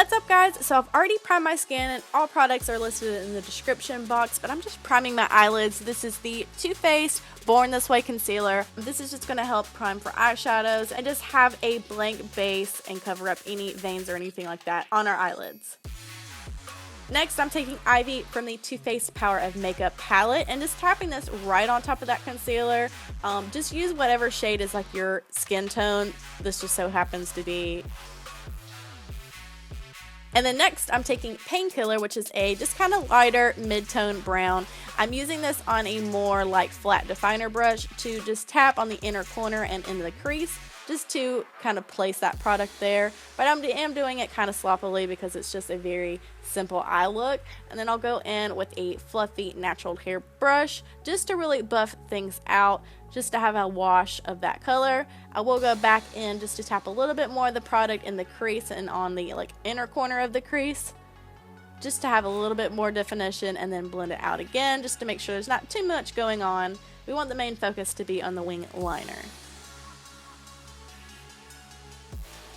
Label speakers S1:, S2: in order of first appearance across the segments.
S1: What's up guys? So I've already primed my skin and all products are listed in the description box, but I'm just priming my eyelids. This is the Too Faced Born This Way concealer. This is just going to help prime for eyeshadows and just have a blank base and cover up any veins or anything like that on our eyelids. Next, I'm taking Ivy from the Too Faced Power of Makeup palette and just tapping this right on top of that concealer. Just use whatever shade is like your skin tone. This just so happens to be. And then next, I'm taking Painkiller, which is a just kind of lighter mid-tone brown. I'm using this on a more like flat definer brush to just tap on the inner corner and in the crease, just to kind of place that product there. But I am doing it kind of sloppily because it's just a very simple eye look. And then I'll go in with a fluffy natural hair brush just to really buff things out, just to have a wash of that color. I will go back in just to tap a little bit more of the product in the crease and on the like inner corner of the crease, just to have a little bit more definition, and then blend it out again just to make sure there's not too much going on. We want the main focus to be on the wing liner.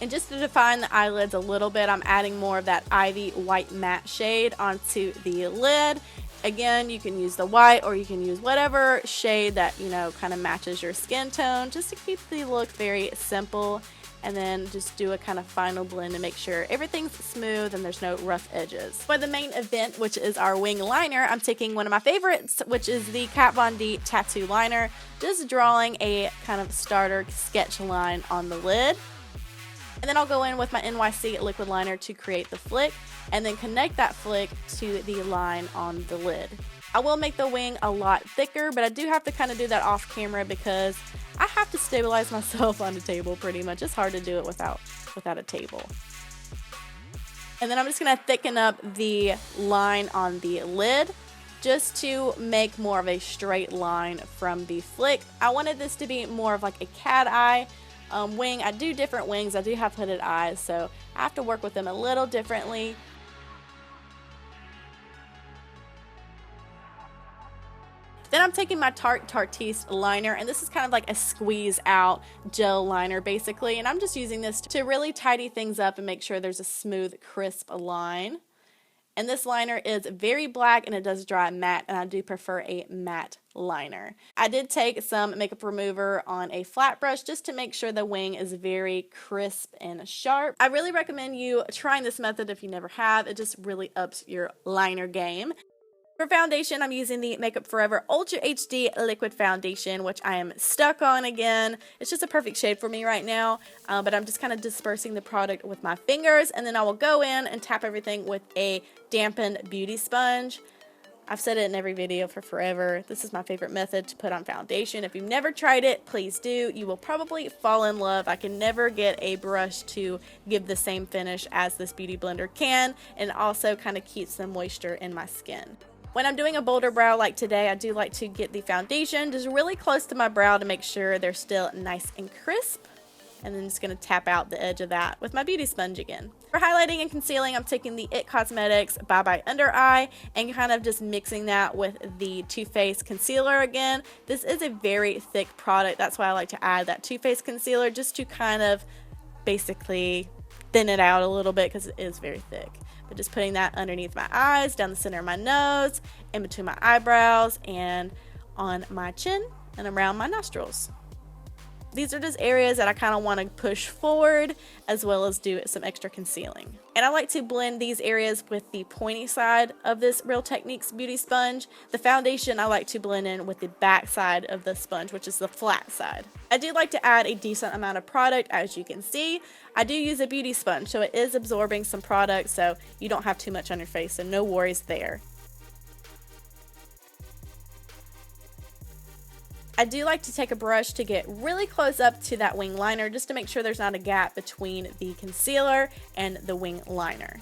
S1: And just to define the eyelids a little bit, I'm adding more of that Ivy White Matte shade onto the lid. Again, you can use the white or you can use whatever shade that, you know, kind of matches your skin tone, just to keep the look very simple. And then just do a kind of final blend to make sure everything's smooth and there's no rough edges. For the main event, which is our wing liner, I'm taking one of my favorites, which is the Kat Von D Tattoo Liner, just drawing a kind of starter sketch line on the lid. And then I'll go in with my NYC Liquid Liner to create the flick, and then connect that flick to the line on the lid. I will make the wing a lot thicker, but I do have to kind of do that off camera because I have to stabilize myself on the table pretty much. It's hard to do it without a table. And then I'm just going to thicken up the line on the lid just to make more of a straight line from the flick. I wanted this to be more of like a cat eye wing. I do different wings. I do have hooded eyes, so I have to work with them a little differently. Then I'm taking my Tarte Tarteist liner, and this is kind of like a squeeze out gel liner basically, and I'm just using this to really tidy things up and make sure there's a smooth, crisp line. And this liner is very black and it does dry matte, and I do prefer a matte liner. I did take some makeup remover on a flat brush just to make sure the wing is very crisp and sharp. I really recommend you trying this method if you never have. It just really ups your liner game. For foundation, I'm using the Makeup Forever Ultra HD Liquid Foundation, which I am stuck on again. It's just a perfect shade for me right now, but I'm just kind of dispersing the product with my fingers, and then I will go in and tap everything with a dampened beauty sponge. I've said it in every video for forever. This is my favorite method to put on foundation. If you've never tried it, please do. You will probably fall in love. I can never get a brush to give the same finish as this beauty blender can, and also kind of keeps the moisture in my skin. When I'm doing a bolder brow like today, I do like to get the foundation just really close to my brow to make sure they're still nice and crisp. And then just going to tap out the edge of that with my beauty sponge again. For highlighting and concealing, I'm taking the IT Cosmetics Bye Bye Under Eye and kind of just mixing that with the Too Faced concealer again. This is a very thick product. That's why I like to add that Too Faced concealer, just to kind of basically thin it out a little bit because it is very thick. But just putting that underneath my eyes, down the center of my nose, in between my eyebrows, and on my chin and around my nostrils. These are just areas that I kind of want to push forward, as well as do some extra concealing. And I like to blend these areas with the pointy side of this Real Techniques beauty sponge. The foundation I like to blend in with the back side of the sponge, which is the flat side. I do like to add a decent amount of product. As you can see, I do use a beauty sponge, so it is absorbing some product, so you don't have too much on your face, so no worries there. I do like to take a brush to get really close up to that wing liner just to make sure there's not a gap between the concealer and the wing liner.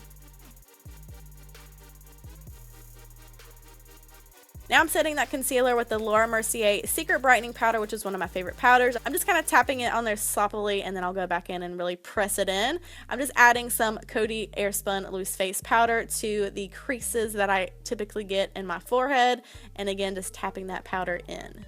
S1: Now I'm setting that concealer with the Laura Mercier Secret Brightening Powder, which is one of my favorite powders. I'm just kind of tapping it on there sloppily, and then I'll go back in and really press it in. I'm just adding some Coty Airspun Loose Face Powder to the creases that I typically get in my forehead, and again just tapping that powder in.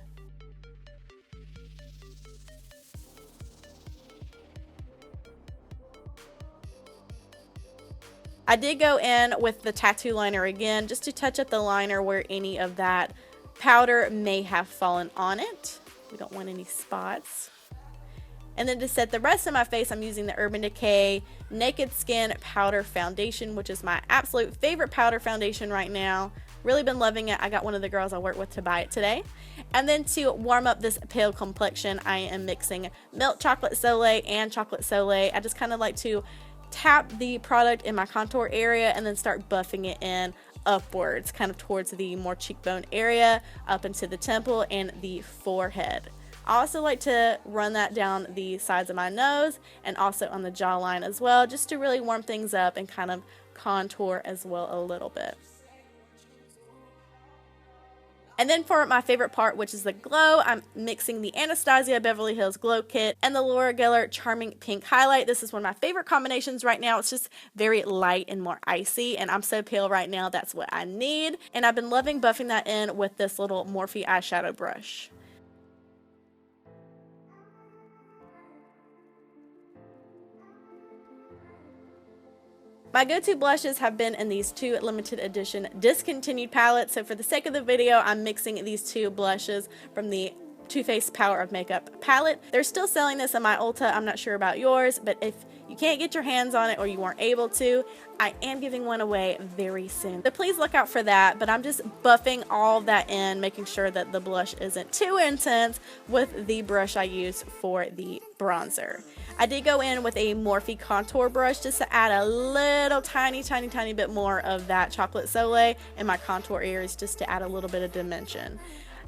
S1: I did go in with the Tatoo liner again just to touch up the liner where any of that powder may have fallen on it. We don't want any spots. And then to set the rest of my face, I'm using the Urban Decay Naked Skin Powder Foundation, which is my absolute favorite powder foundation right now. Really been loving it. I got one of the girls I work with to buy it today. And then to warm up this pale complexion, I am mixing Milk Chocolate Soleil and Chocolate Soleil. I just kind of like to tap the product in my contour area and then start buffing it in upwards, kind of towards the more cheekbone area, up into the temple and the forehead. I also like to run that down the sides of my nose and also on the jawline as well, just to really warm things up and kind of contour as well a little bit. And then for my favorite part, which is the glow, I'm mixing the Anastasia Beverly Hills Glow Kit and the Laura Geller Charming Pink Highlight. This is one of my favorite combinations right now. It's just very light and more icy, and I'm so pale right now, that's what I need. And I've been loving buffing that in with this little Morphe eyeshadow brush. My go-to blushes have been in these two limited edition discontinued palettes. So for the sake of the video, I'm mixing these two blushes from the Too Faced Power of Makeup palette. They're still selling this in my Ulta. I'm not sure about yours, but if you can't get your hands on it or you weren't able to, I am giving one away very soon. So please look out for that, but I'm just buffing all of that in, making sure that the blush isn't too intense with the brush I use for the bronzer. I did go in with a Morphe contour brush just to add a little tiny bit more of that Chocolate Soleil in my contour areas, just to add a little bit of dimension.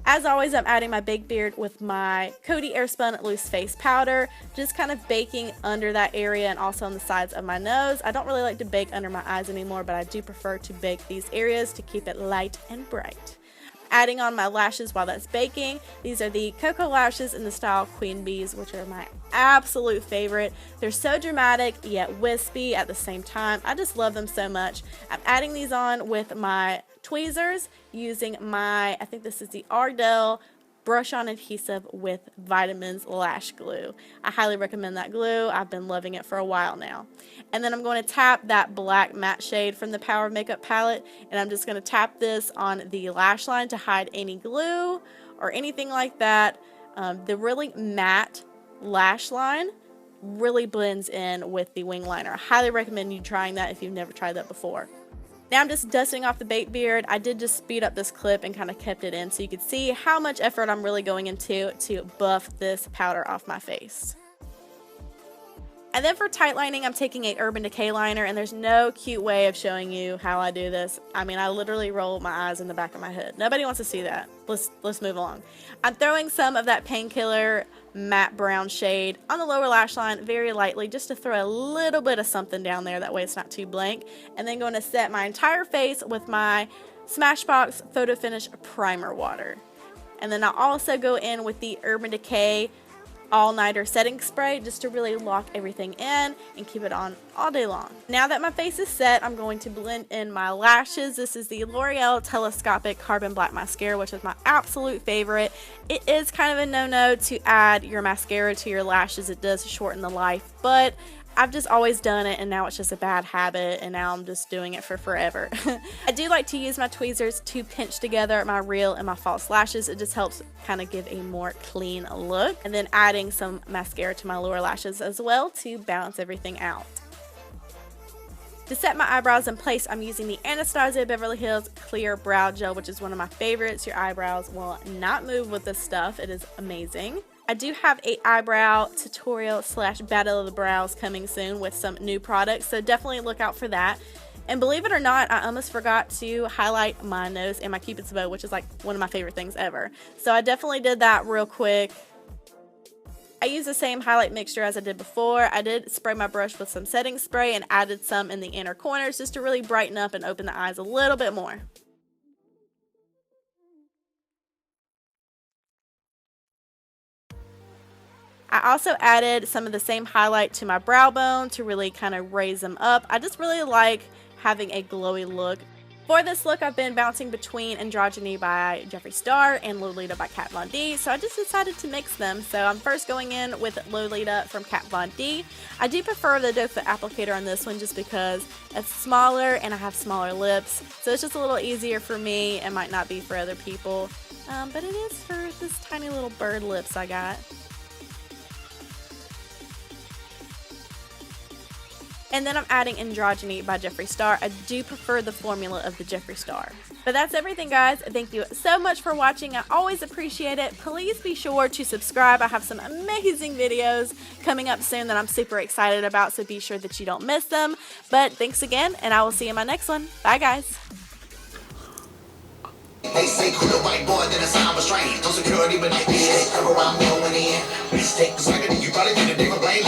S1: As always, I'm adding my baked beard with my Coty Airspun Loose Face Powder, just kind of baking under that area and also on the sides of my nose. I don't really like to bake under my eyes anymore, but I do prefer to bake these areas to keep it light and bright. Adding on my lashes while that's baking. These are the Cocoa Lashes in the style Queen Bees, which are my absolute favorite. They're so dramatic yet wispy at the same time. I just love them so much. I'm adding these on with my tweezers using my, I think this is the Ardell brush on adhesive with Vitamins Lash Glue. I highly recommend that glue. I've been loving it for a while now. And then I'm going to tap that black matte shade from the Power of Makeup palette, and I'm just going to tap this on the lash line to hide any glue or anything like that. The really matte lash line really blends in with the wing liner. I highly recommend you trying that if you've never tried that before. Now I'm just dusting off the baked beard. I did just speed up this clip and kind of kept it in so you could see how much effort I'm really going into to buff this powder off my face. And then for tight lining, I'm taking a Urban Decay liner, and there's no cute way of showing you how I do this. I mean, I literally roll my eyes in the back of my head. Nobody wants to see that. Let's move along. I'm throwing some of that Painkiller matte brown shade on the lower lash line very lightly, just to throw a little bit of something down there, that way it's not too blank. And then going to set my entire face with my Smashbox Photo Finish Primer Water. And then I'll also go in with the Urban Decay All-Nighter Setting Spray just to really lock everything in and keep it on all day long. Now that my face is set, I'm going to blend in my lashes. This is the L'Oreal Telescopic Carbon Black Mascara, which is my absolute favorite. It is kind of a no-no to add your mascara to your lashes. It does shorten the life, but I've just always done it, and now it's just a bad habit, and now I'm just doing it for forever. I do like to use my tweezers to pinch together my real and my false lashes. It just helps kind of give a more clean look. And then adding some mascara to my lower lashes as well to balance everything out. To set my eyebrows in place, I'm using the Anastasia Beverly Hills Clear Brow Gel, which is one of my favorites. Your eyebrows will not move with this stuff. It is amazing. I do have a eyebrow tutorial / battle of the brows coming soon with some new products, so definitely look out for that. And believe it or not, I almost forgot to highlight my nose and my Cupid's bow, which is like one of my favorite things ever. So I definitely did that real quick. I used the same highlight mixture as I did before. I did spray my brush with some setting spray and added some in the inner corners just to really brighten up and open the eyes a little bit more. I also added some of the same highlight to my brow bone to really kind of raise them up. I just really like having a glowy look. For this look, I've been bouncing between Androgyny by Jeffree Star and Lolita by Kat Von D, so I just decided to mix them. So I'm first going in with Lolita from Kat Von D. I do prefer the doe foot applicator on this one just because it's smaller and I have smaller lips, so it's just a little easier for me. It might not be for other people, but it is for this tiny little bird lips I got. And then I'm adding Androgyny by Jeffree Star. I do prefer the formula of the Jeffree Star. But that's everything, guys. Thank you so much for watching. I always appreciate it. Please be sure to subscribe. I have some amazing videos coming up soon that I'm super excited about, so be sure that you don't miss them. But thanks again, and I will see you in my next one. Bye, guys.
S2: They say quit a white boy, then it sound strange. No security, but bitch, they around me when in. Bitch, take the second, you probably think that they were blame.